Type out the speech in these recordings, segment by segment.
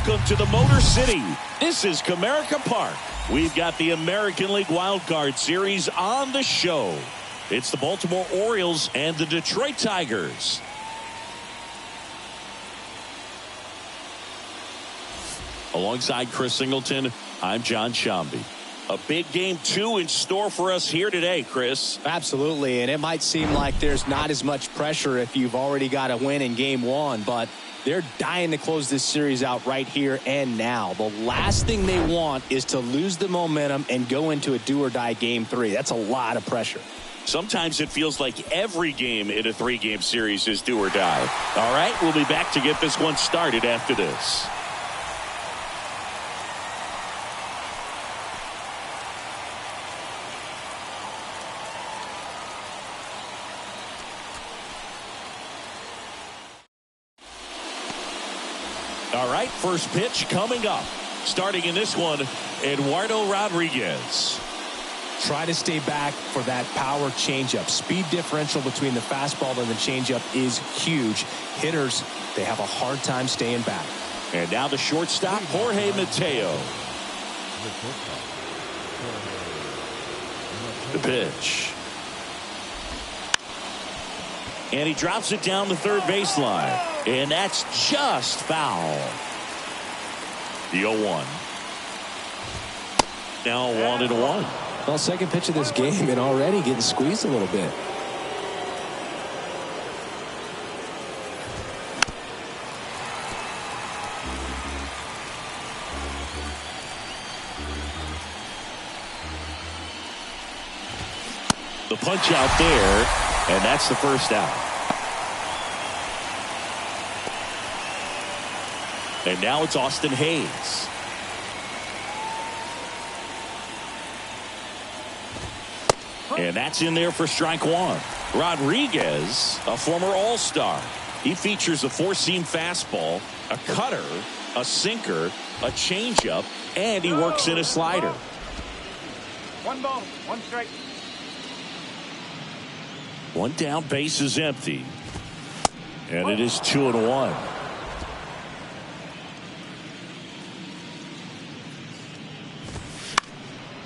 welcome to the Motor City. This is Comerica Park. We've got the American League Wild Card Series on the show. It's the Baltimore Orioles and the Detroit Tigers. Alongside Chris Singleton, I'm John Shambi. A big game 2 in store for us here today, Chris. Absolutely, and it might seem like there's not as much pressure if you've already got a win in game 1, but they're dying to close this series out right here and now. The last thing they want is to lose the momentum and go into a do-or-die game 3. That's a lot of pressure. Sometimes it feels like every game in a 3-game series is do or die. All right, we'll be back to get this one started after this. All right, first pitch coming up. Starting in this one, Eduardo Rodriguez. Try to stay back for that power changeup. Speed differential between the fastball and the changeup is huge. Hitters, they have a hard time staying back. And now the shortstop, Jorge Mateo. The pitch. And he drops it down the third baseline. And that's just foul. The 0-1. Now 1-1. Well, second pitch of this game and already getting squeezed a little bit. The punch out there, and that's the first out. And now it's Austin Hayes. And that's in there for strike 1. Rodriguez, a former All-Star. He features a 4-seam fastball, a cutter, a sinker, a changeup, and he works in a slider. 1 ball, 1 strike. 1 down, base is empty. And it is 2-1.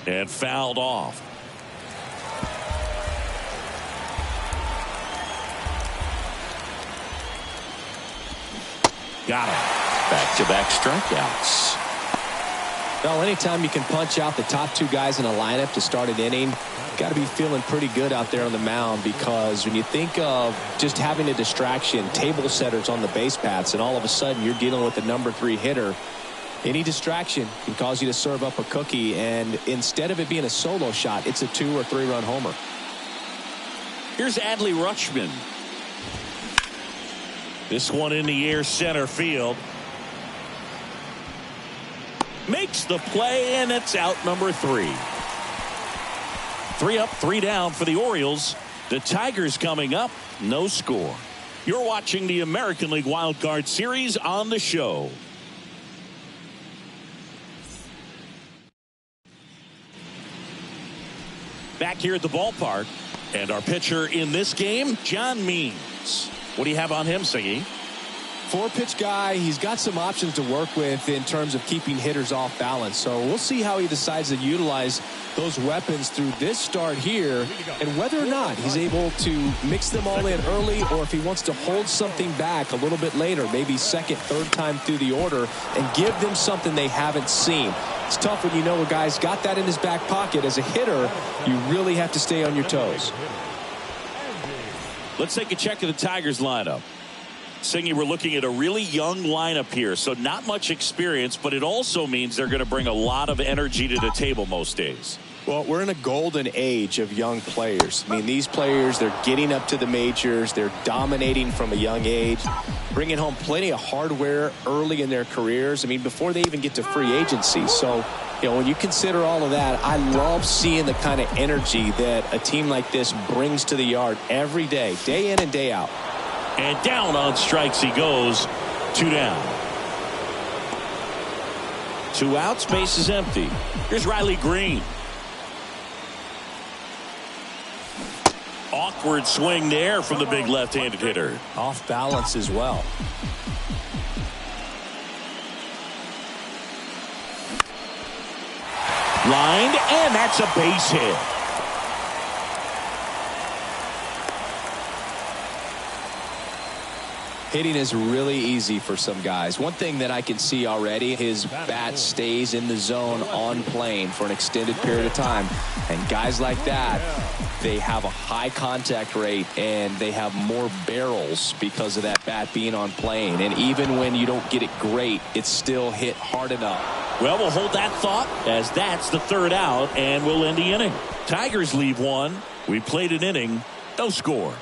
And fouled off. Got him. Back-to-back strikeouts. Well, anytime you can punch out the top 2 guys in a lineup to start an inning, got to be feeling pretty good out there on the mound, because when you think of just having a distraction, table setters on the base paths, and all of a sudden you're dealing with the number 3 hitter, any distraction can cause you to serve up a cookie, and instead of it being a solo shot, it's a 2 or 3 run homer. Here's Adley Rutschman. This one in the air, center field. Makes the play, and it's out number 3. 3 up, 3 down for the Orioles. The Tigers coming up, no score. You're watching the American League Wild Card Series on the show. Back here at the ballpark, and our pitcher in this game, John Means. What do you have on him, Siggy? 4-pitch guy. He's got some options to work with in terms of keeping hitters off balance. So we'll see how he decides to utilize those weapons through this start here, and whether or not he's able to mix them all in early, or if he wants to hold something back a little bit later, maybe second, third time through the order, and give them something they haven't seen. It's tough when you know a guy's got that in his back pocket. As a hitter, you really have to stay on your toes. Let's take a check of the Tigers lineup. Singy, we're looking at a really young lineup here, so not much experience, but it also means they're going to bring a lot of energy to the table most days. Well, we're in a golden age of young players. I mean, these players, they're getting up to the majors. They're dominating from a young age, bringing home plenty of hardware early in their careers. I mean, before they even get to free agency. So, you know, when you consider all of that, I love seeing the kind of energy that a team like this brings to the yard every day in and day out. And down on strikes he goes. 2 down. 2 outs, base is empty. Here's Riley Green. Awkward swing there from the big left-handed hitter. Off balance as well. Lined, and that's a base hit. Hitting is really easy for some guys. One thing that I can see already, his bat stays in the zone on plane for an extended period of time. And guys like that, they have a high contact rate and they have more barrels because of that bat being on plane. And even when you don't get it great, it's still hit hard enough. Well, we'll hold that thought as that's the third out, and we'll end the inning. Tigers leave one. We played an inning, no score.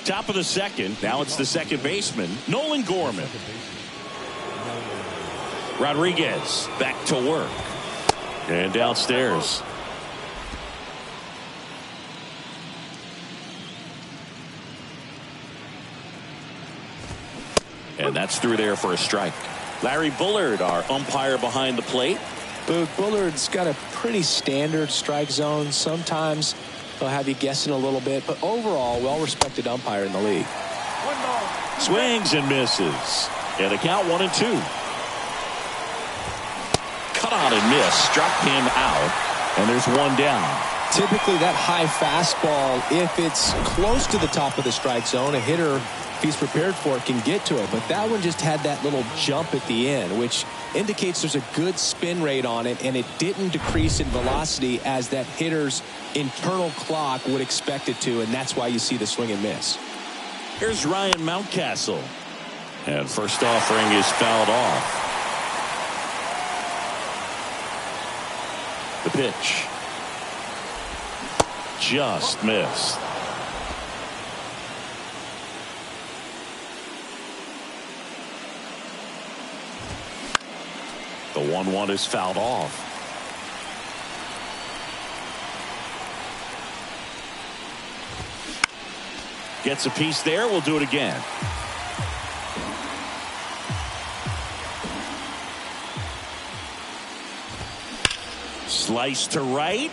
Top of the second. Now it's the second baseman, Nolan Gorman. Rodriguez back to work. And downstairs. And that's through there for a strike. Larry Bullard, our umpire behind the plate. Bullard's got a pretty standard strike zone. Sometimes they'll have you guessing a little bit, but overall, well-respected umpire in the league. Swings and misses. And the count 1-2. Cut on and miss. Struck him out. And there's one down. Typically, that high fastball, if it's close to the top of the strike zone, a hitter, if he's prepared for it, can get to it. But that one just had that little jump at the end, which indicates there's a good spin rate on it, and it didn't decrease in velocity as that hitter's internal clock would expect it to, and that's why you see the swing and miss. Here's Ryan Mountcastle. And first offering is fouled off. The pitch. Just missed. The 1-1 is fouled off. Gets a piece there. We'll do it again. Slice to right.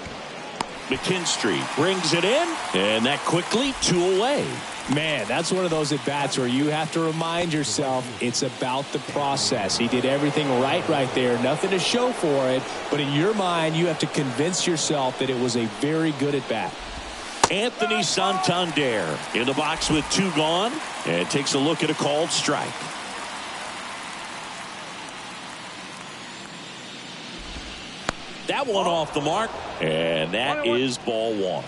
McKinstry brings it in, and that quickly 2 away. Man, that's one of those at-bats where you have to remind yourself it's about the process. He did everything right there. Nothing to show for it, but in your mind, you have to convince yourself that it was a very good at-bat. Anthony Santander in the box with 2 gone, and takes a look at a called strike. That one off the mark, and that is ball 1.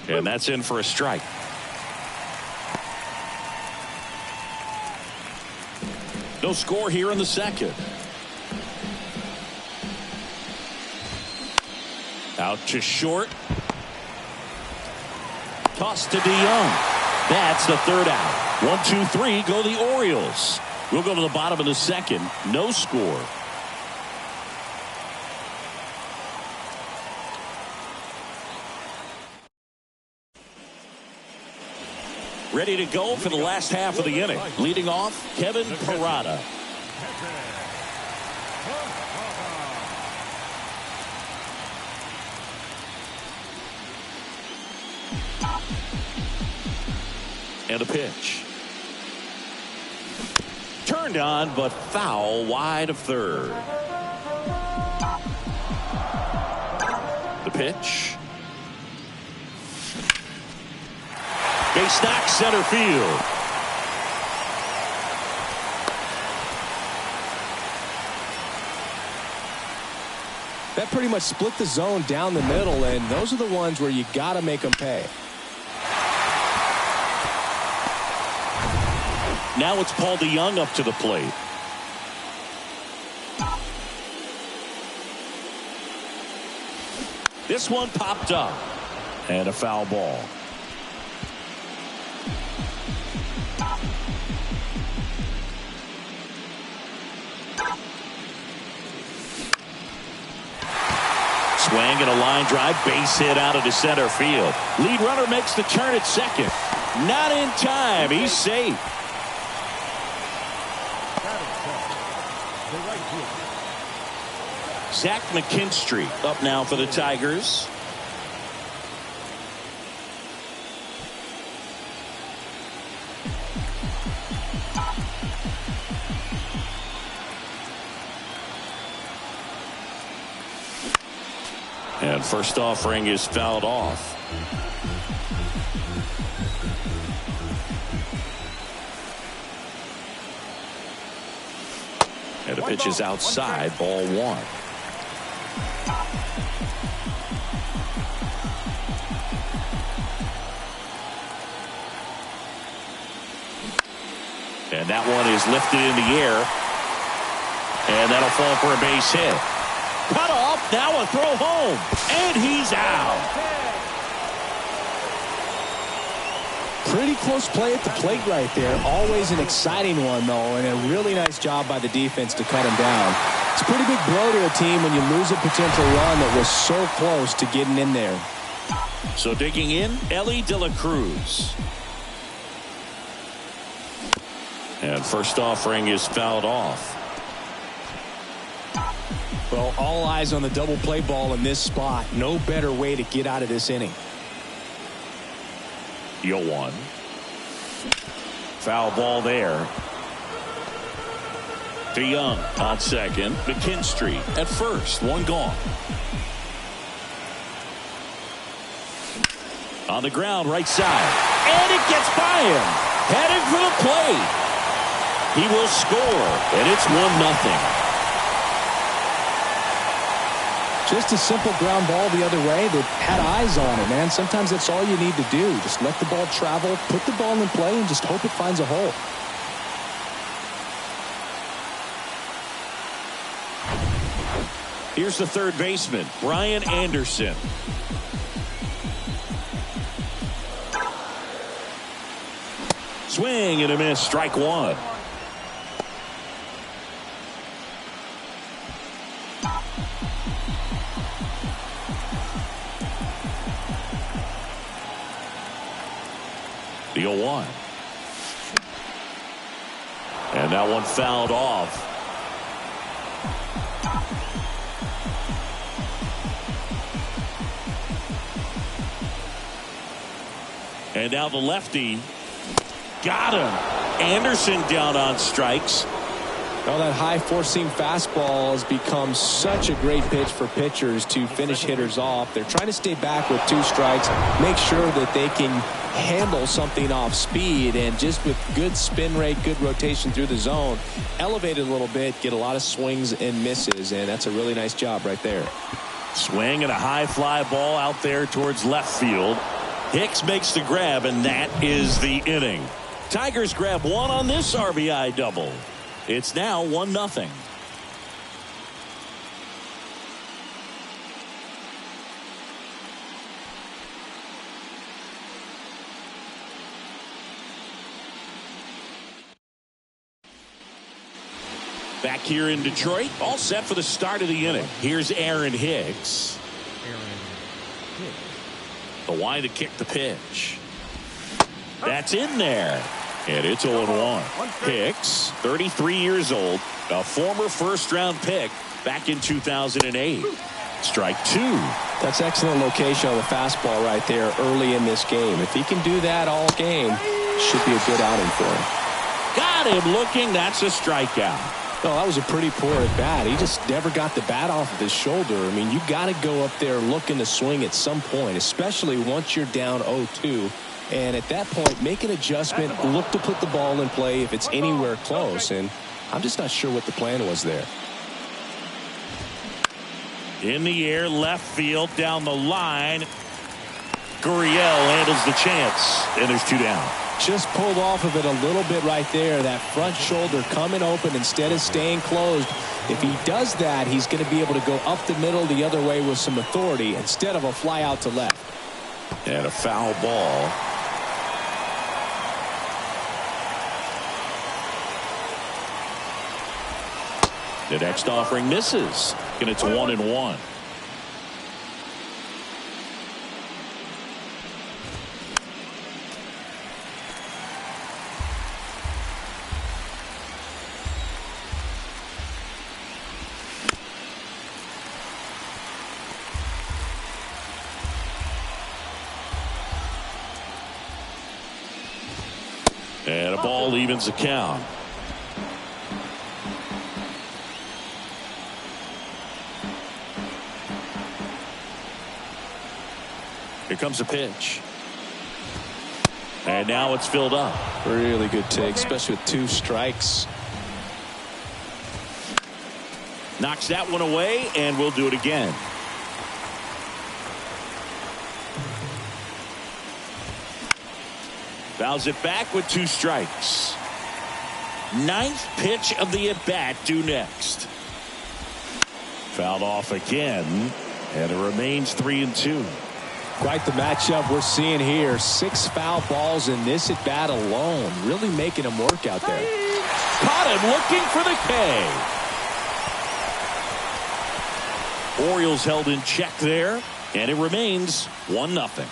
And that's in for a strike. No score here in the second. Out to short. Toss to DeYoung. That's the third out. 1, 2, 3 go the Orioles. We'll go to the bottom of the second. No score. Ready to go for the last half of the inning. Leading off, Kevin Parada. And a pitch. Turned on, but foul wide of third. The pitch. Base knock, center field. That pretty much split the zone down the middle, and those are the ones where you got to make them pay. Now it's Paul DeYoung up to the plate. This one popped up. And a foul ball. Swing and a line drive, base hit out of the center field. Lead runner makes the turn at second. Not in time. He's safe. Zach McKinstry up now for the Tigers. And first offering is fouled off. And the pitch is outside, ball one. And that one is lifted in the air. And that'll fall for a base hit. Cut off, now a throw home. And he's out. Pretty close play at the plate right there. Always an exciting one, though, and a really nice job by the defense to cut him down. It's a pretty big blow to a team when you lose a potential run that was so close to getting in there. So digging in, Ellie De La Cruz. And first offering is fouled off. Well, all eyes on the double play ball in this spot. No better way to get out of this inning. 0-1. Foul ball there. DeYoung on second. McKinstry at first. One gone. On the ground, right side. And it gets by him. Headed for the plate. He will score, and it's 1-0. Just a simple ground ball the other way that had eyes on it, man. Sometimes that's all you need to do. Just let the ball travel, put the ball in play, and just hope it finds a hole. Here's the third baseman, Brian Anderson. Swing and a miss, strike one. The 0-1. And that one fouled off. And now the lefty got him. Anderson down on strikes. Well, that high four-seam fastball has become such a great pitch for pitchers to finish hitters off. They're trying to stay back with 2 strikes, make sure that they can handle something off speed, and just with good spin rate, good rotation through the zone, elevate it a little bit, get a lot of swings and misses, and that's a really nice job right there. Swing and a high fly ball out there towards left field. Hicks makes the grab, and that is the inning. Tigers grab one on this RBI double. It's now 1-0. Back here in Detroit, all set for the start of the inning. Here's Aaron Hicks. The wind to kick the pitch. That's in there. And it's 0-1. Hicks, 33 years old, a former first-round pick back in 2008. Strike 2. That's excellent location on the fastball right there early in this game. If he can do that all game, should be a good outing for him. Got him looking. That's a strikeout. No, that was a pretty poor at bat. He just never got the bat off of his shoulder. I mean, you got to go up there looking to swing at some point, especially once you're down 0-2. And at that point, make an adjustment, look to put the ball in play if it's anywhere close. And I'm just not sure what the plan was there. In the air, left field, down the line. Gurriel handles the chance, and there's 2 down. Just pulled off of it a little bit right there. That front shoulder coming open instead of staying closed. If he does that, he's going to be able to go up the middle the other way with some authority instead of a fly out to left. And a foul ball. The next offering misses, and it's 1-1. And a ball evens the count. Here comes a pitch. And now it's filled up. Really good take, especially with 2 strikes. Knocks that one away, and we'll do it again. Fouls it back with 2 strikes. 9th pitch of the at-bat due next. Fouled off again, and it remains 3-2. Quite the matchup we're seeing here. 6 foul balls in this at-bat alone. Really making him work out there. Caught him looking for the K. Orioles held in check there, and it remains 1-0.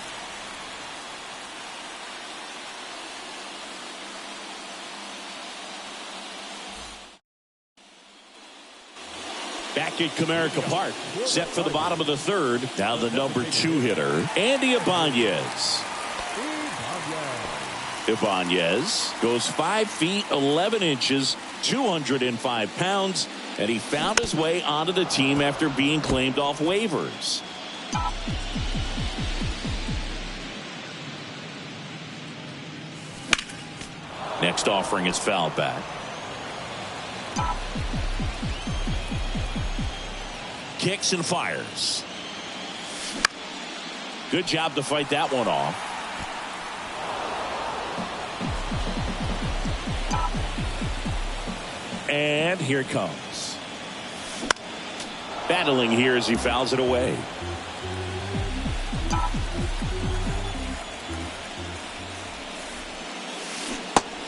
Back at Comerica Park, set for the bottom of the 3rd. Now the number 2 hitter, Andy Ibanez. Ibanez goes 5 feet 11 inches, 205 pounds, and he found his way onto the team after being claimed off waivers. Next offering is fouled back. Kicks and fires. Good job to fight that one off. And here it comes. Battling here as he fouls it away.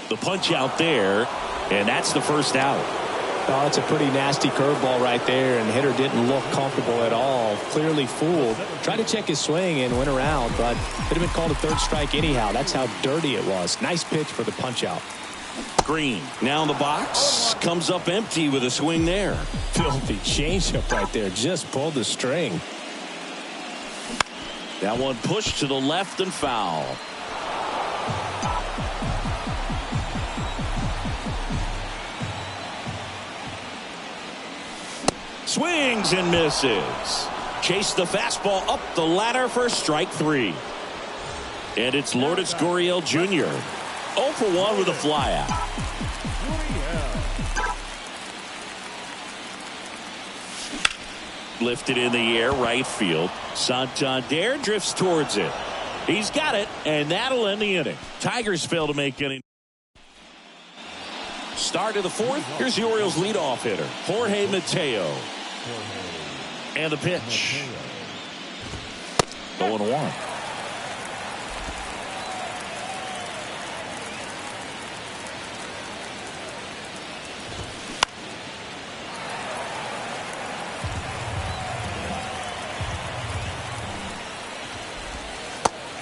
The punch out there, and that's the first out. Oh, it's a pretty nasty curveball right there, and the hitter didn't look comfortable at all. Clearly fooled. Tried to check his swing and went around, but could have been called a 3rd strike anyhow. That's how dirty it was. Nice pitch for the punch out. Green now in the box, comes up empty with a swing there. Filthy changeup right there. Just pulled the string. That one pushed to the left and foul. Swings and misses. Chase the fastball up the ladder for strike 3. And it's Lourdes Gurriel Jr. 0 for 1 with a flyout. Lifted in the air, right field. Santander drifts towards it. He's got it, and that'll end the inning. Tigers fail to make any. Start of the 4th. Here's the Orioles leadoff hitter, Jorge Mateo. And the pitch. 0-1.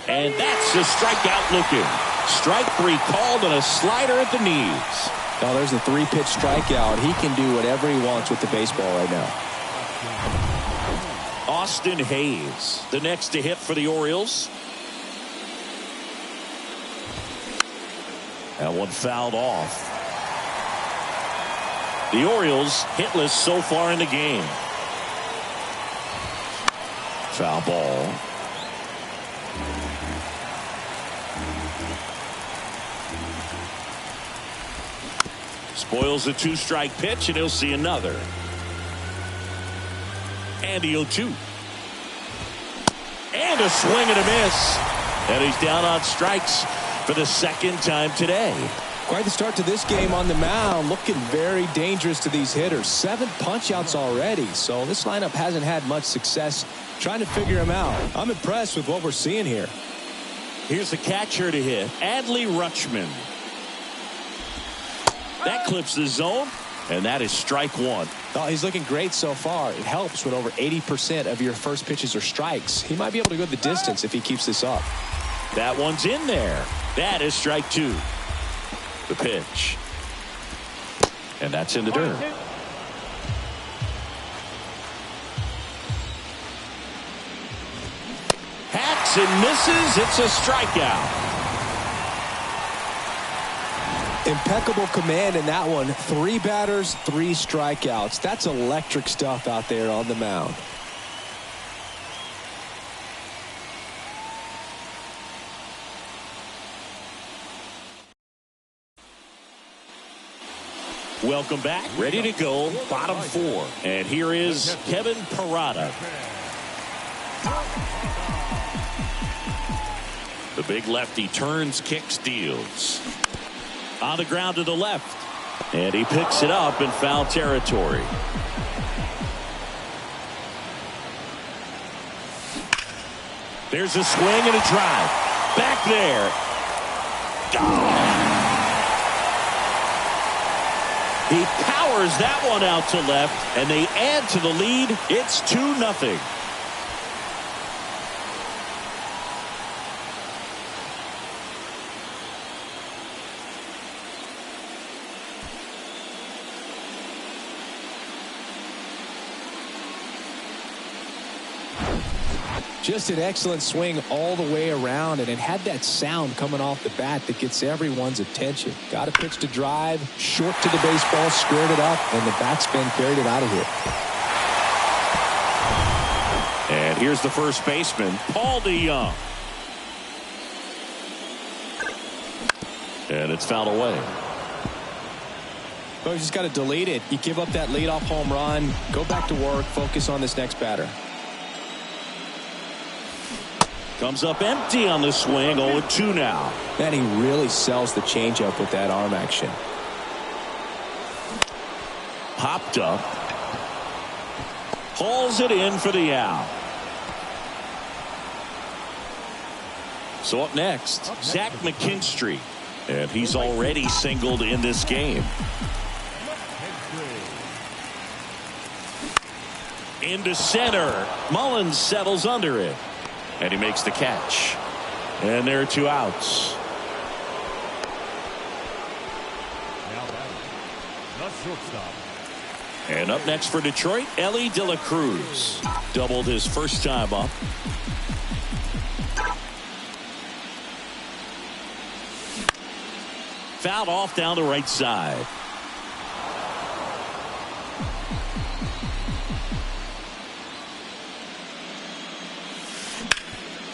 And that's a strikeout looking. Strike 3 called and a slider at the knees. Oh, there's a 3-pitch strikeout. He can do whatever he wants with the baseball right now. Austin Hayes, the next to hit for the Orioles. That one fouled off. The Orioles hitless so far in the game. Foul ball. Spoils a 2-strike pitch, and he'll see another. And the 0-2. And a swing and a miss. And he's down on strikes for the 2nd time today. Quite the start to this game on the mound. Looking very dangerous to these hitters. 7 punch-outs already. So this lineup hasn't had much success trying to figure him out. I'm impressed with what we're seeing here. Here's the catcher to hit, Adley Rutschman. That clips the zone, and that is strike 1. Oh, he's looking great so far. It helps when over 80% of your first pitches are strikes. He might be able to go the distance if he keeps this up. That one's in there. That is strike 2. The pitch. And that's in the dirt. Hacks and misses. It's a strikeout. Impeccable command in that one. 3 batters, 3 strikeouts. That's electric stuff out there on the mound. Welcome back. Ready to go. Bottom 4. And here is Kevin Parada. The big lefty turns, kicks, deals. On the ground to the left. And he picks it up in foul territory. There's a swing and a drive. Back there. Oh. He powers that one out to left, and they add to the lead. It's 2-0. Just an excellent swing all the way around, and it had that sound coming off the bat that gets everyone's attention. Got a pitch to drive, short to the baseball, squared it up, and the backspin carried it out of here. And here's the first baseman, Paul DeYoung. And it's fouled away. Well, you just got to delete it. You give up that leadoff home run, go back to work, focus on this next batter. Comes up empty on the swing. 0-2 now. Man, he really sells the changeup with that arm action. Popped up. Hauls it in for the out. So up next, Zach McKinstry. And he's already singled in this game. Into center. Mullins settles under it. And he makes the catch. And there are 2 outs. And up next for Detroit, Ellie De La Cruz. Doubled his first time up. Fouled off down the right side.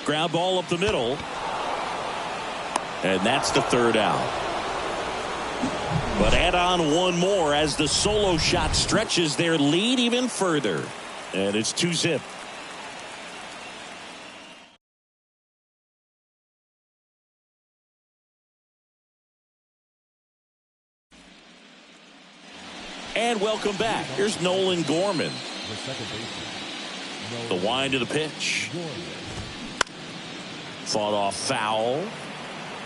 Ground ball up the middle. And that's the 3rd out. But add on one more as the solo shot stretches their lead even further. And it's 2-0. And welcome back. Here's Nolan Gorman. The wind of the pitch. Fought off foul.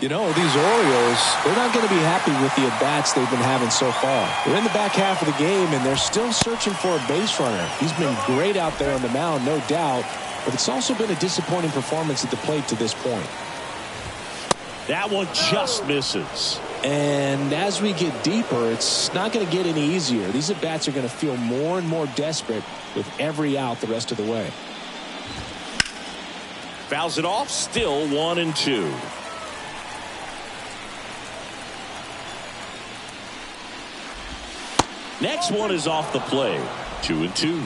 You know, these Orioles, they're not going to be happy with the at-bats they've been having so far. They're in the back half of the game, and they're still searching for a base runner. He's been great out there on the mound, no doubt, but it's also been a disappointing performance at the plate to this point. That one just misses. And as we get deeper, it's not going to get any easier. These at-bats are going to feel more and more desperate with every out the rest of the way. Fouls it off, still 1-2. Next one is off the plate. 2-2.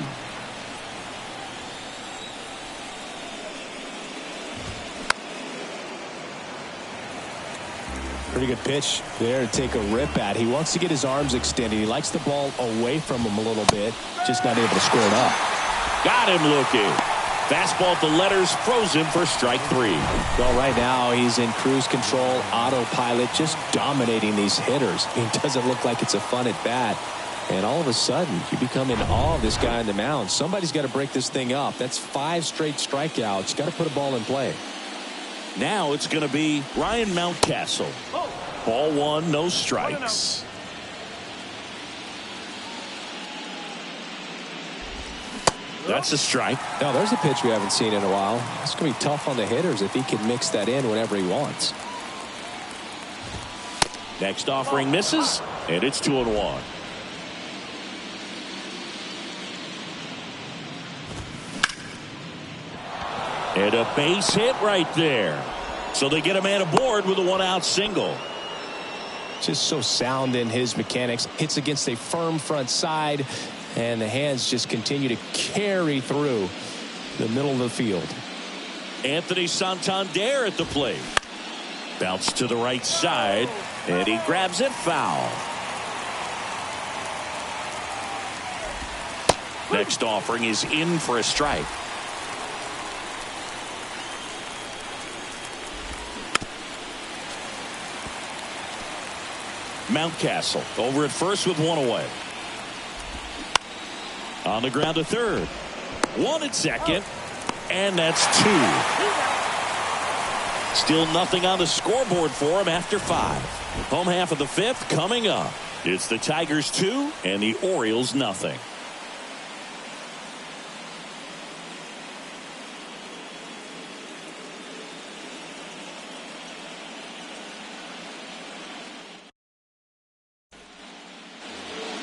Pretty good pitch there to take a rip at. He wants to get his arms extended. He likes the ball away from him a little bit. Just not able to square it up. Got him looking. Fastball at the letters, froze him for strike 3. Well, right now he's in cruise control, autopilot, just dominating these hitters. It doesn't look like it's a fun at bat. And all of a sudden, you become in awe of this guy on the mound. Somebody's got to break this thing up. That's 5 straight strikeouts. Got to put a ball in play. Now it's going to be Ryan Mountcastle. Ball 1, no strikes. That's a strike. Now, there's a pitch we haven't seen in a while. It's going to be tough on the hitters if he can mix that in whenever he wants. Next offering misses, and it's 2-1. And a base hit right there. So they get a man aboard with a 1-out single. Just so sound in his mechanics. Hits against a firm front side, and the hands just continue to carry through the middle of the field. Anthony Santander at the plate. Bounce to the right side, and he grabs it foul. Next offering is in for a strike. Mountcastle over at first with one away. On the ground to third. One at second. And that's two. Still nothing on the scoreboard for him after 5. Home half of the 5th coming up. It's the Tigers 2 and the Orioles nothing.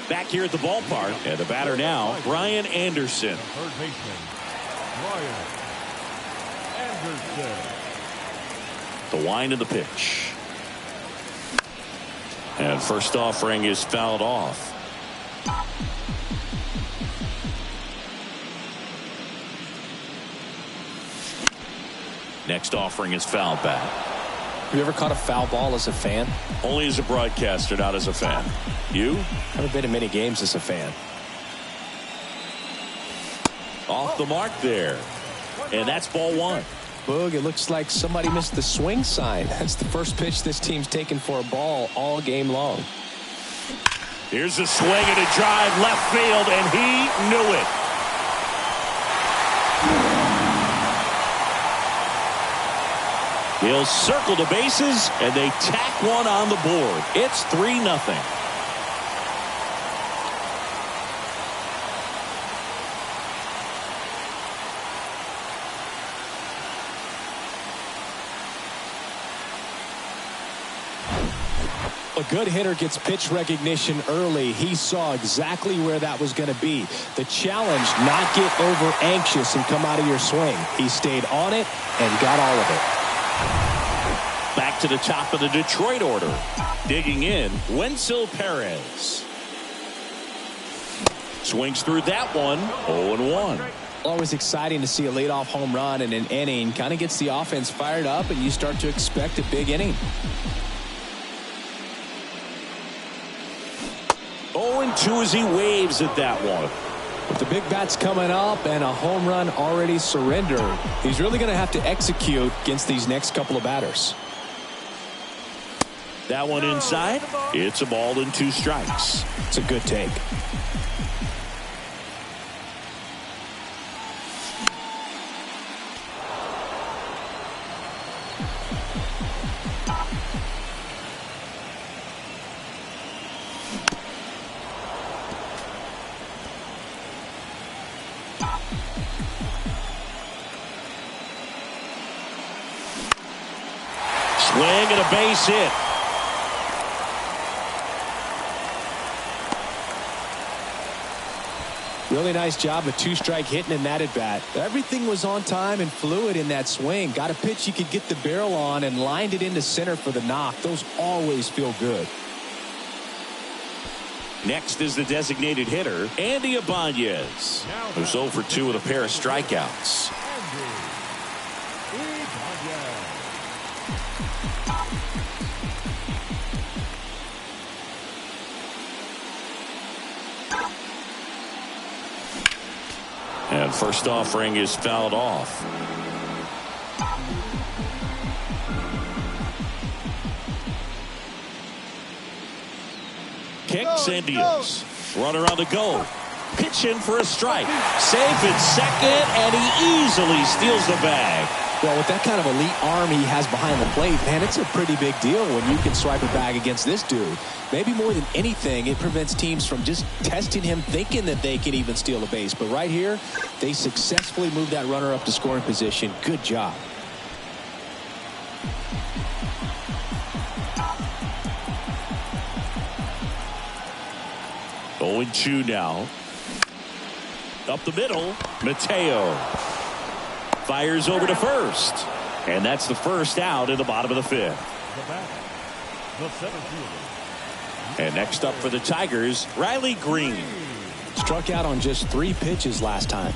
Back here at the ballpark, and the batter now, Brian Anderson. Third baseman, Brian Anderson. The wind of the pitch. And first offering is fouled off. Next offering is fouled back. Have you ever caught a foul ball as a fan? Only as a broadcaster, not as a fan. You? Haven't been in many games as a fan. Off the mark there. And that's ball 1. Boog, it looks like somebody missed the swing sign. That's the first pitch this team's taken for a ball all game long. Here's a swing and a drive left field, and he knew it. He'll circle the bases, and they tack one on the board. It's 3-0. A good hitter gets pitch recognition early. He saw exactly where that was going to be. The challenge, not get over anxious and come out of your swing. He stayed on it and got all of it. Back to the top of the Detroit order. Digging in, Wenzel Perez. Swings through that one, 0-1. Always exciting to see a leadoff home run in an inning. Kind of gets the offense fired up, and you start to expect a big inning. 0-2 as he waves at that one. With the big bats coming up and a home run already surrendered, he's really going to have to execute against these next couple of batters. That one inside. It's a ball and 2 strikes. It's a good take. Swing and a base hit. Really nice job of 2-strike hitting in that at bat. Everything was on time and fluid in that swing. Got a pitch you could get the barrel on and lined it into center for the knock. Those always feel good. Next is the designated hitter, Andy Ibanez, who's 0 for 2 with a pair of strikeouts. And first offering is fouled off. Kicks and deals. Runner on the go. Pitch in for a strike. Safe at second, and he easily steals the bag. Well, with that kind of elite arm he has behind the plate, man, it's a pretty big deal when you can swipe a bag against this dude. Maybe more than anything, it prevents teams from just testing him, thinking that they can even steal a base. But right here, they successfully moved that runner up to scoring position. Good job. Oh, 0-2 now. Up the middle, Mateo. Fires over to first. And that's the first out in the bottom of the 5th. The batter, the center fielder, And next up for the Tigers, Riley Green. Struck out on just 3 pitches last time.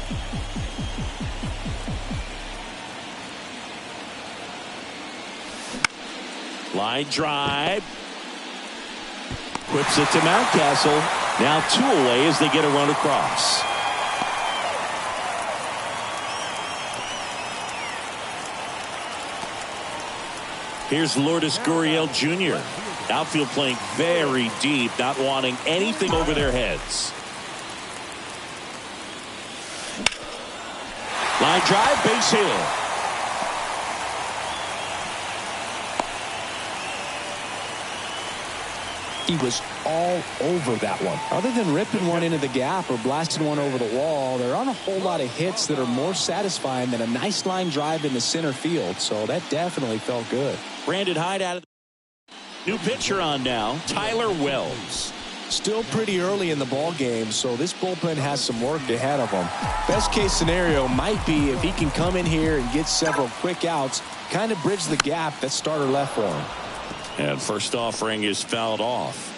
Line drive. Whips it to Mountcastle. Now 2 away as they get a run across. Here's Lourdes Gurriel Jr. Outfield playing very deep, not wanting anything over their heads. Line drive, base hit. He was all over that one. Other than ripping one into the gap or blasting one over the wall, there aren't a whole lot of hits that are more satisfying than a nice line drive in the center field. So that definitely felt good. Brandon Hyde out of the new pitcher on now, Tyler Wells. Still pretty early in the ball game, so this bullpen has some work ahead of them. Best case scenario might be if he can come in here and get several quick outs, kind of bridge the gap that starter left for him. And first offering is fouled off.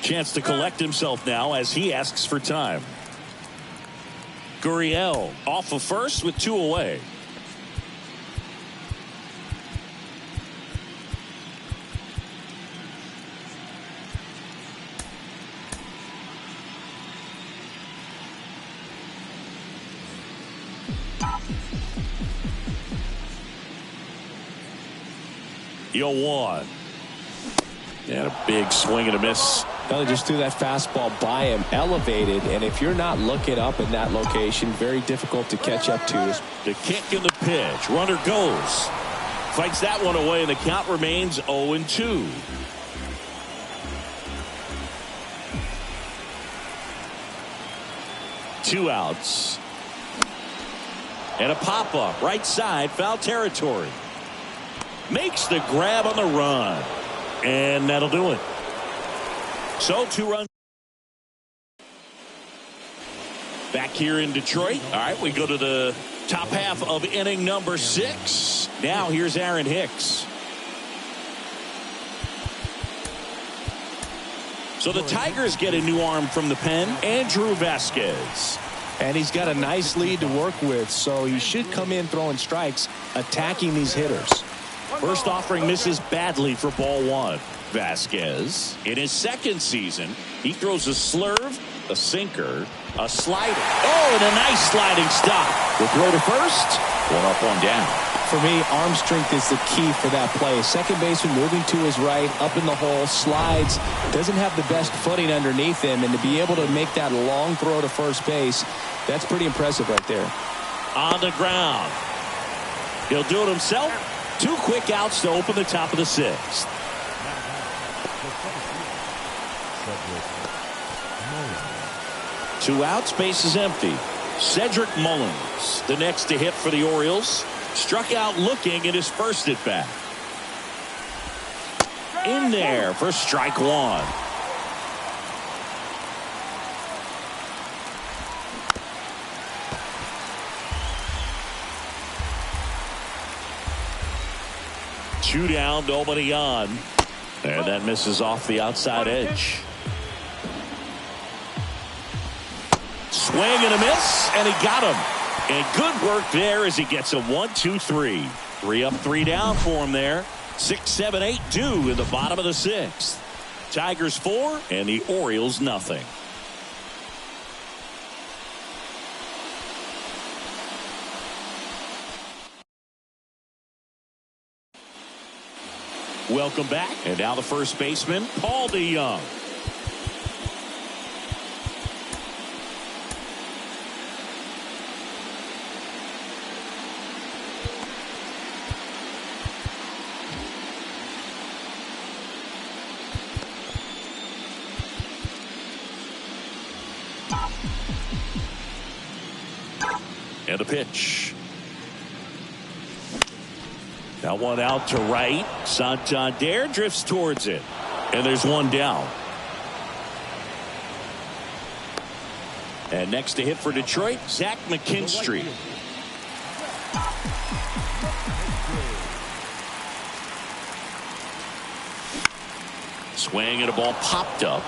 Chance to collect himself now as he asks for time. Gurriel off of first with 2 away. Yo, 1. And a big swing and a miss. They just threw that fastball by him, elevated, and if you're not looking up in that location, very difficult to catch up to. The kick and the pitch. Runner goes. Fights that one away, and the count remains 0-2. Two outs. And a pop-up. Right side, foul territory. Makes the grab on the run. And that'll do it. So 2 runs. Back here in Detroit. All right, we go to the top half of inning number 6. Now here's Aaron Hicks. So the Tigers get a new arm from the pen, Andrew Vasquez. And he's got a nice lead to work with, so he should come in throwing strikes, attacking these hitters. First offering misses badly for ball 1. Vasquez, in his second season, he throws a slurve, a sinker, a slider. Oh, and a nice sliding stop. The throw to first, 1 up, 1 down. For me, arm strength is the key for that play. Second baseman moving to his right, up in the hole, slides, doesn't have the best footing underneath him, and to be able to make that long throw to first base, that's pretty impressive right there. On the ground. He'll do it himself. 2 quick outs to open the top of the 6th. Two outs, base is empty. Cedric Mullins, the next to hit for the Orioles, struck out looking at his first at bat. In there for strike 1. Two down, nobody on. And that misses off the outside edge. Swing and a miss, and he got him. And good work there as he gets a 1-2-3. 3 up, 3 down for him there. 6, 7, 8 due in the bottom of the 6th. Tigers 4 and the Orioles nothing. Welcome back. And now the first baseman, Paul DeYoung. And a pitch. That one out to right. Santander drifts towards it. And there's 1 down. And next to hit for Detroit, Zach McKinstry. Swing and a ball popped up.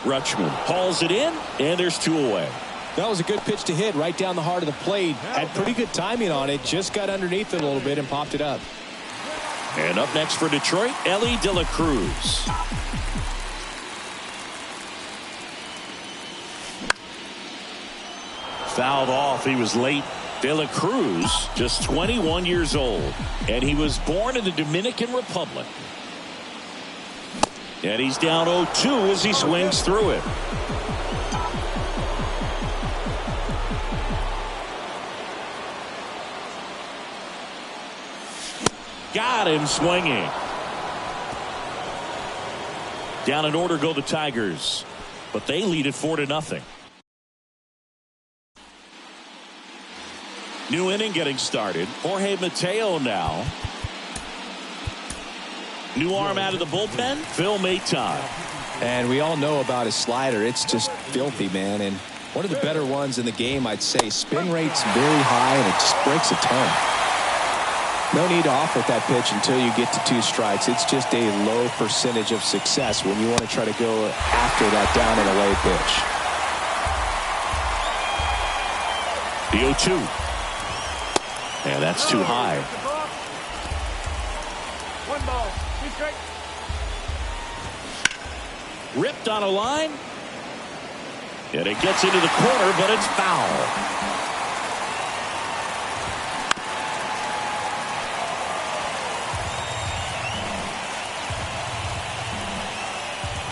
Rutschman hauls it in, and there's 2 away. That was a good pitch to hit right down the heart of the plate. Had pretty good timing on it. Just got underneath it a little bit and popped it up. And up next for Detroit, Elly De La Cruz. Fouled off. He was late. De La Cruz, just 21 years old, and he was born in the Dominican Republic. And he's down 0-2 as he swings through it. Got him swinging. Down in order go the Tigers, but they lead it 4-0. New inning getting started. Jorge Mateo now. New arm out of the bullpen, Phil Maton. And we all know about his slider. It's just filthy, man. And one of the better ones in the game, I'd say. Spin rate's very high, and it just breaks a ton. No need to offer that pitch until you get to 2 strikes. It's just a low percentage of success when you want to try to go after that down and away pitch. The 0-2. And that's too high. 1 ball, 2 strikes. Ripped on a line. And it gets into the corner, but it's foul.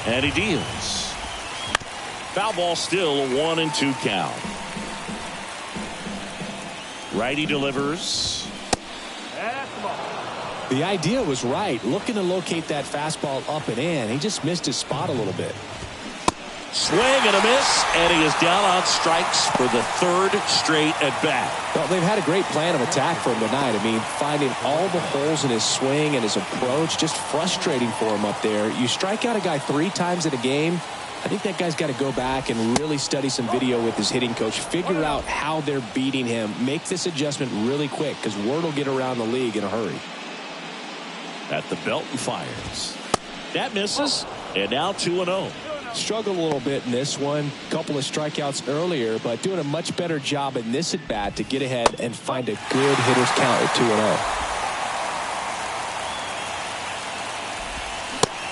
And he deals. Foul ball still, a 1-2 count. Righty delivers. That's the ball. The idea was right. Looking to locate that fastball up and in. He just missed his spot a little bit. Swing and a miss, and he is down on strikes for the 3rd straight at bat. Well, they've had a great plan of attack for him tonight. I mean, finding all the holes in his swing and his approach, just frustrating for him up there. You strike out a guy 3 times in a game, I think that guy's got to go back and really study some video with his hitting coach, figure out how they're beating him, make this adjustment really quick, because word will get around the league in a hurry. At the belt and fires. That misses, and now 2-0. Struggled a little bit in this one. Couple of strikeouts earlier, but doing a much better job in this at bat to get ahead and find a good hitter's count at 2-0.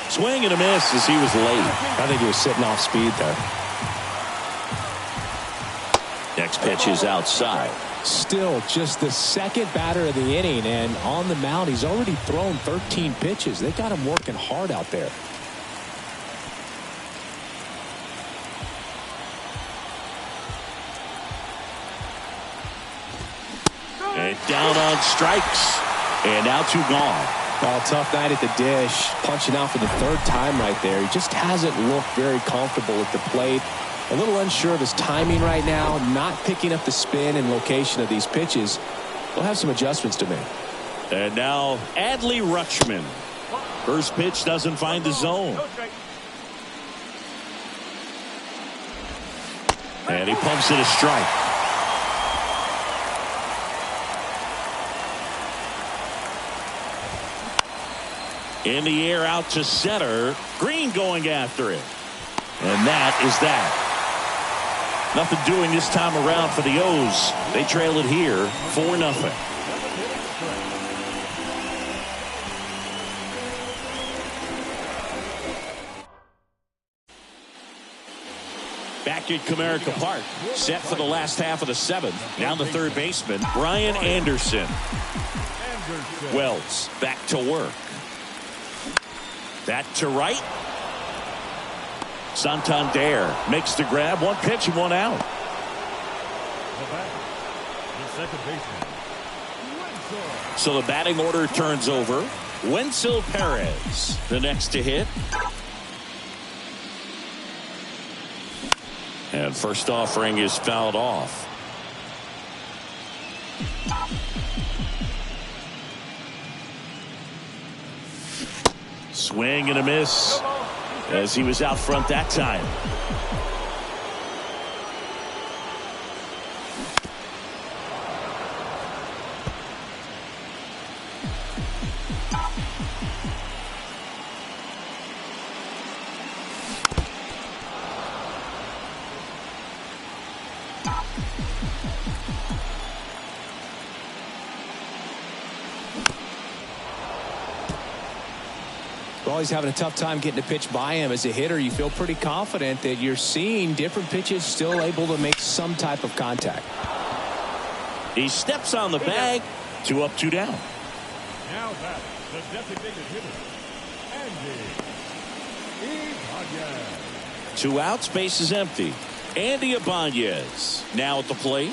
Swing and a miss as he was late. I think he was sitting off speed there. Next pitch is outside. Still just the 2nd batter of the inning, and on the mound he's already thrown 13 pitches. They got him working hard out there. And down on strikes. And now 2 gone. Oh, tough night at the dish. Punching out for the 3rd time right there. He just hasn't looked very comfortable at the plate. A little unsure of his timing right now. Not picking up the spin and location of these pitches. We'll have some adjustments to make. And now Adley Rutschman. First pitch doesn't find the zone. And he pumps it a strike. In the air out to center. Green going after it. And that is that. Nothing doing this time around for the O's. They trail it here 4-0. Back at Comerica Park. Set for the last half of the 7th. Down the 3rd baseman, Brian Anderson. Wells back to work. That to right. Santander makes the grab. 1 pitch and 1 out. So the batting order turns over. Wenzel Perez, the next to hit. And first offering is fouled off. Swing and a miss as he was out front that time. Well, he's having a tough time getting a pitch by him. As a hitter, you feel pretty confident that you're seeing different pitches still able to make some type of contact. He steps on the bag. 2 up, 2 down. Now that the designated hitter, Andy Ibanez. 2 outs, base is empty. Andy Ibanez now at the plate.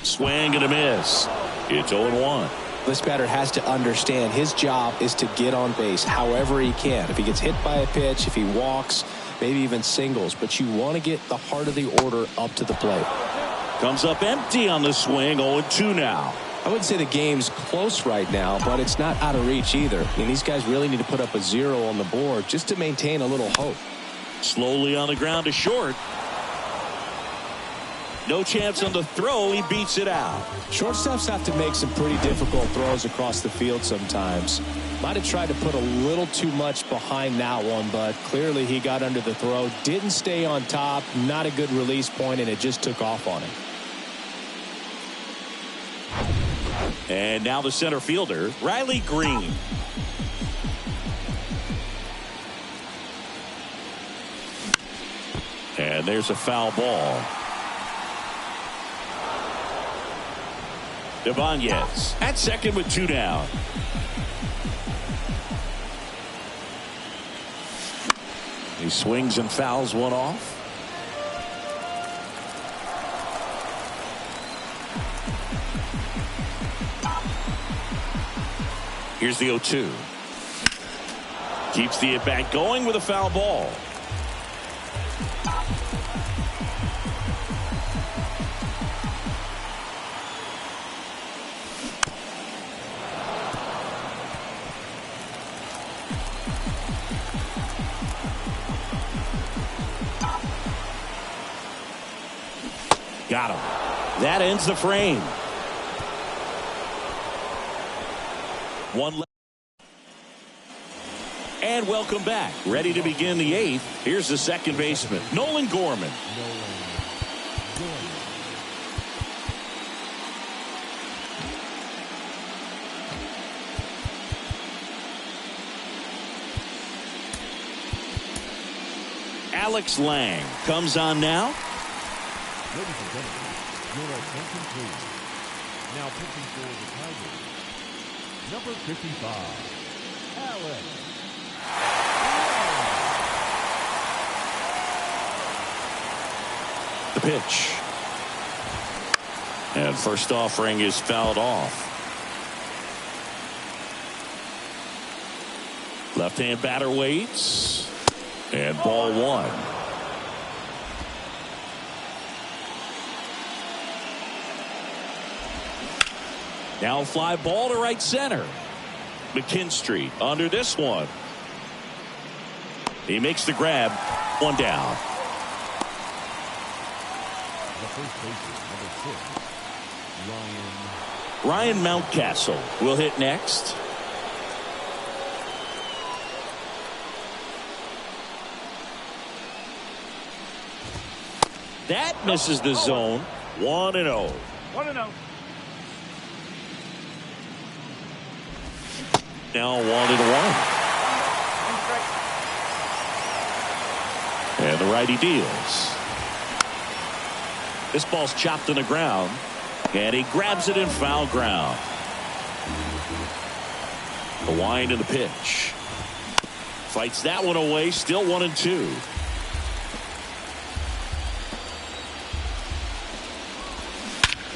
Swing and a miss. It's 0-1. This batter has to understand his job is to get on base however he can. If he gets hit by a pitch, if he walks, maybe even singles, but you want to get the heart of the order up to the plate. Comes up empty on the swing. 0-2 now. I wouldn't say the game's close right now, but it's not out of reach either. I mean, these guys really need to put up a 0 on the board just to maintain a little hope. Slowly on the ground to short. No chance on the throw. He beats it out. Shortstops have to make some pretty difficult throws across the field sometimes. Might have tried to put a little too much behind that one, but clearly he got under the throw. Didn't stay on top. Not a good release point, and it just took off on him. And now the center fielder, Riley Green. And there's a foul ball. Ibanez at second with 2 down. He swings and fouls one off. Here's the 0-2. Keeps the at-bat going with a foul ball. Got him. That ends the frame. One left. And welcome back. Ready to begin the 8th. Here's the second baseman, Nolan Gorman. Alex Lang comes on now. Ladies and gentlemen, your attention please. Now pitching for the Tigers, number 55, Alex. The pitch. And first offering is fouled off. Left-hand batter waits. And ball 1. Now fly ball to right center. McKinstry under this one. He makes the grab. 1 down. The first baseman, number 6, Ryan Mountcastle will hit next. That misses the zone. 1-0. 1-0. Now 1-1. And the righty deals. This ball's chopped in the ground. And he grabs it in foul ground. The wind and the pitch. Fights that one away. Still 1-2.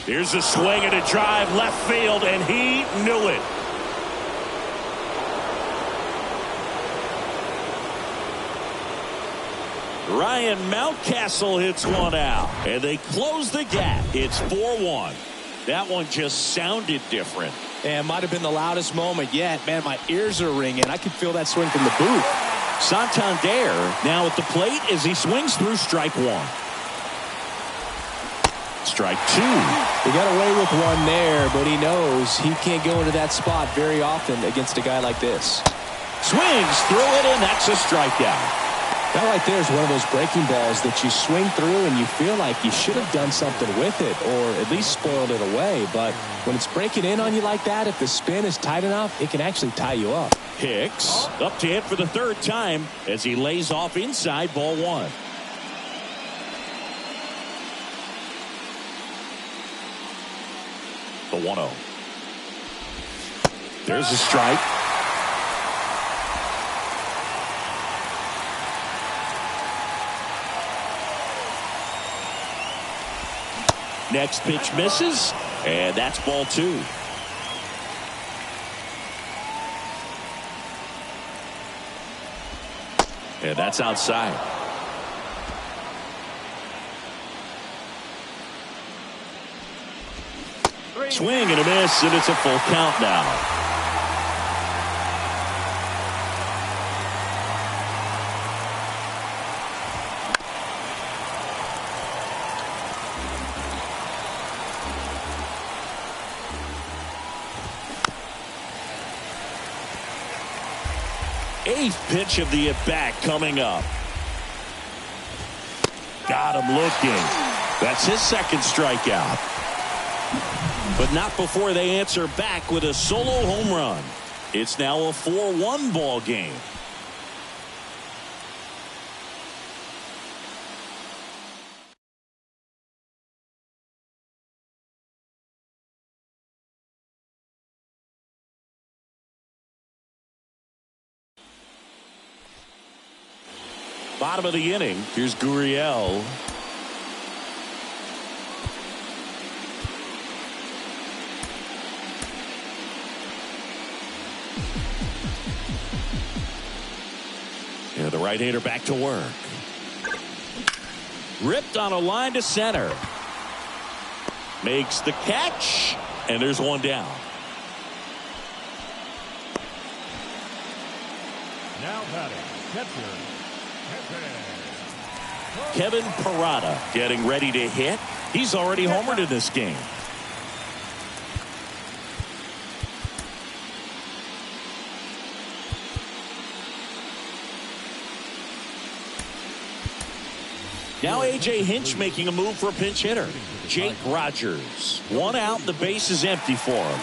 Here's a swing and a drive left field, and he knew it. Ryan Mountcastle hits one out, and they close the gap. It's 4-1. That one just sounded different. And might have been the loudest moment yet. Man, my ears are ringing. I can feel that swing from the booth. Santander now at the plate as he swings through strike 1. Strike 2. He got away with one there, but he knows he can't go into that spot very often against a guy like this. Swings through it, and that's a strikeout. That right there is one of those breaking balls that you swing through and you feel like you should have done something with it or at least spoiled it away. But when it's breaking in on you like that, if the spin is tight enough, it can actually tie you up. Hicks up to hit for the third time as he lays off inside, ball one. The 1-0. There's a strike. Next pitch misses, and that's ball two. And that's outside. Swing and a miss, and it's a full count now. Eighth pitch of the at-bat coming up. Got him looking. That's his second strikeout. But not before they answer back with a solo home run. It's now a 4-1 ball game. Bottom of the inning. Here's Gurriel. Yeah, the right-hander back to work. Ripped on a line to center. Makes the catch, and there's one down. Now batting, catcher. Kevin Parada getting ready to hit. He's already homered in this game. Now A.J. Hinch making a move for a pinch hitter. Jake Rogers. One out, the base is empty for him.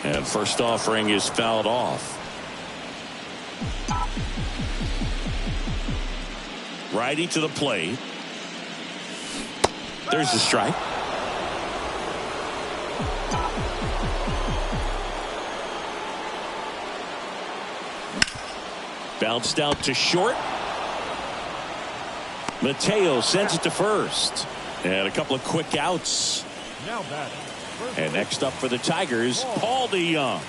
And first offering is fouled off. Righty to the plate. There's the strike. Bounced out to short. Mateo sends it to first. And a couple of quick outs. Now batting. And next up for the Tigers, Paul DeYoung.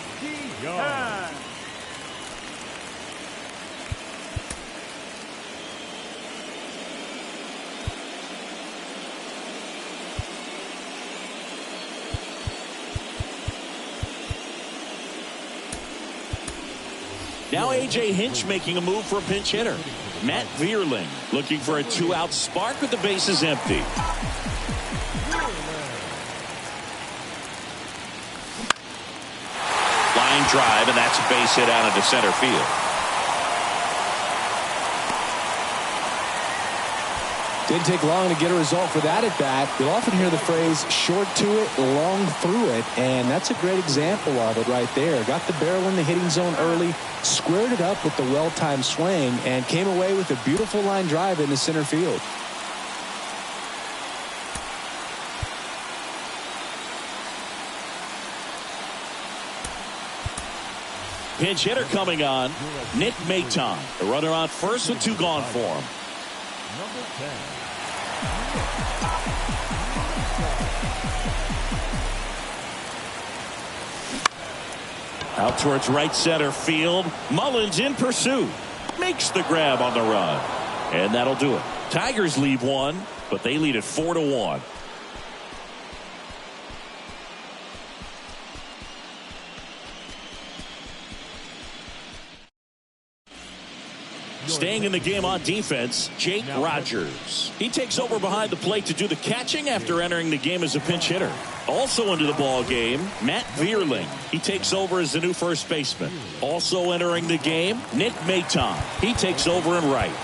Now A.J. Hinch making a move for a pinch hitter. Matt Vierling looking for a two-out spark with the bases empty. Line drive, and that's a base hit out into center field. Didn't take long to get a result for that at bat. You'll often hear the phrase short to it, long through it, and that's a great example of it right there. Got the barrel in the hitting zone early, squared it up with the well-timed swing, and came away with a beautiful line drive into center field. Pinch hitter coming on, Nick Maton. The runner on first with two gone for him. Number 10. Out towards right center field. Mullins in pursuit. Makes the grab on the run. And that'll do it. Tigers lead one, but they lead it 4-1. Staying in the game on defense, Jake Rogers. He takes over behind the plate to do the catching after entering the game as a pinch hitter. Also into the ball game, Matt Vierling. He takes over as the new first baseman. Also entering the game, Nick Maton. He takes over in right.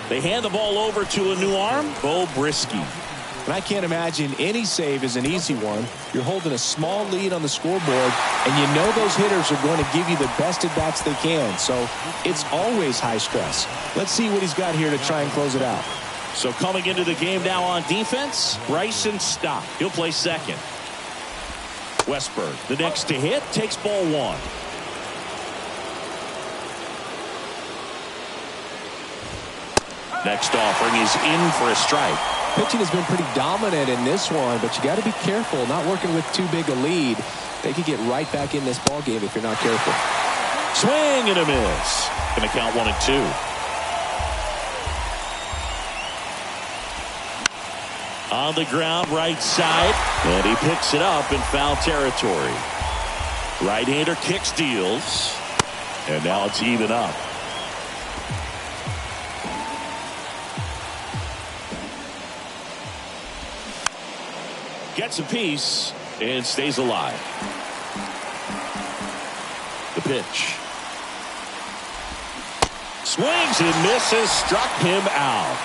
They hand the ball over to a new arm, Bo Brisky. And I can't imagine any save is an easy one. You're holding a small lead on the scoreboard, and you know those hitters are going to give you the best at-bats they can. So it's always high stress. Let's see what he's got here to try and close it out. So coming into the game now on defense, Bryson Stott. He'll play second. Westberg, the next to hit, takes ball one. Next offering is in for a strike. Pitching has been pretty dominant in this one, but you got to be careful not working with too big a lead. They could get right back in this ball game if you're not careful. Swing and a miss. Going to count 1-2. On the ground, right side, and he picks it up in foul territory. Right-hander kicks, deals, and now it's even up. Gets a piece and stays alive. The pitch. Swings and misses, struck him out.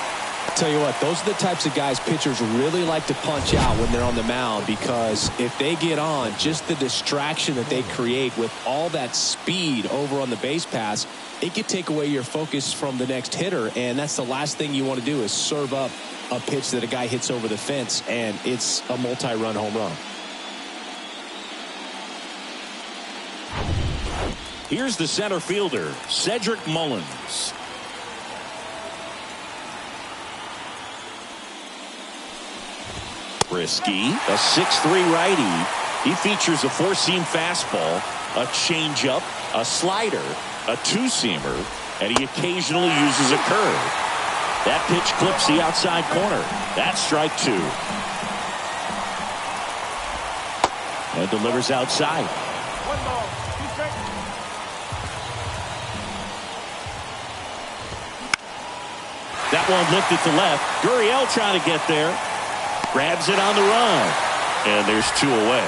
Tell you what, those are the types of guys pitchers really like to punch out when they're on the mound, because if they get on, just the distraction that they create with all that speed over on the base pass, it could take away your focus from the next hitter, and that's the last thing you want to do is serve up a pitch that a guy hits over the fence, and it's a multi-run home run. Here's the center fielder, Cedric Mullins. Brisky, a 6'3" righty. He features a four-seam fastball, a changeup, a slider, a two-seamer, and he occasionally uses a curve. That pitch clips the outside corner. That's strike two. And delivers outside. One ball, two strikes. That one lifted to left. Gurriel trying to get there. Grabs it on the run. And there's two away.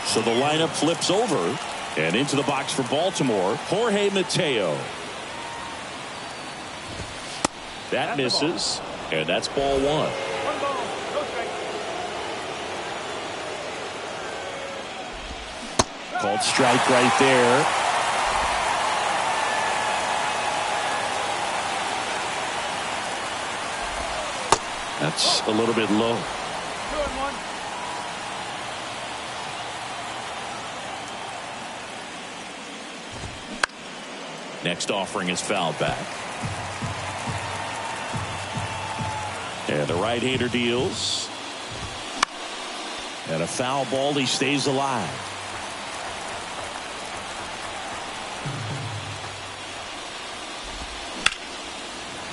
So the lineup flips over. And into the box for Baltimore, Jorge Mateo. That misses, and that's ball one. One ball, no strike. Called strike right there. That's a little bit low. 2-1. Next offering is fouled back. And the right-hander deals. And a foul ball, he stays alive.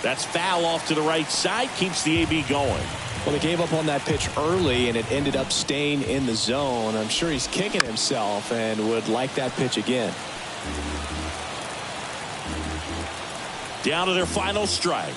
That's foul off to the right side, keeps the AB going. Well, they gave up on that pitch early, and it ended up staying in the zone. I'm sure he's kicking himself and would like that pitch again. Down to their final strike.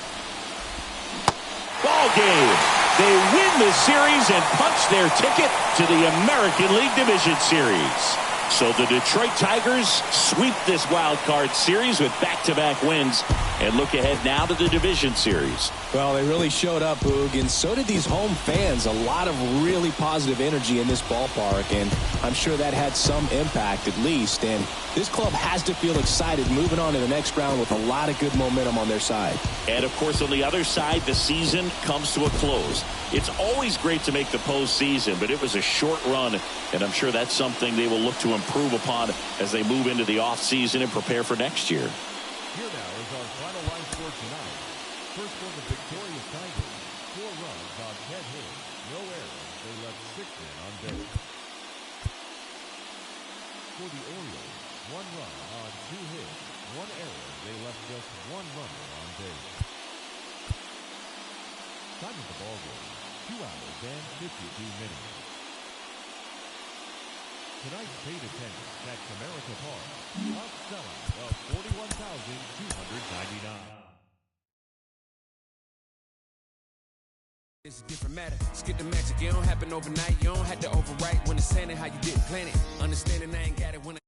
Ball game. They win the series and punch their ticket to the American League Division Series. So the Detroit Tigers sweep this wild card series with back-to-back wins and look ahead now to the Division Series. Well, they really showed up, Boog, and so did these home fans. A lot of really positive energy in this ballpark, and I'm sure that had some impact at least. And this club has to feel excited moving on to the next round with a lot of good momentum on their side. And, of course, on the other side, the season comes to a close. It's always great to make the postseason, but it was a short run, and I'm sure that's something they will look to improve upon as they move into the offseason and prepare for next year. Here now is our final line score tonight. First for the victorious Tigers, 4 runs on 10 hits, no errors. They left 6 in on base. For the Orioles, 1 run on 2 hits, 1 error. They left just 1 runner on base. Time of the ball game, 2 hours and 52 minutes. tonight's paid attendance at Comerica Park, a sellout of 41,299. It's a different matter. Skip the magic. It don't happen overnight. You don't have to overwrite when it's saying how you did plan it. Understanding I ain't got it when I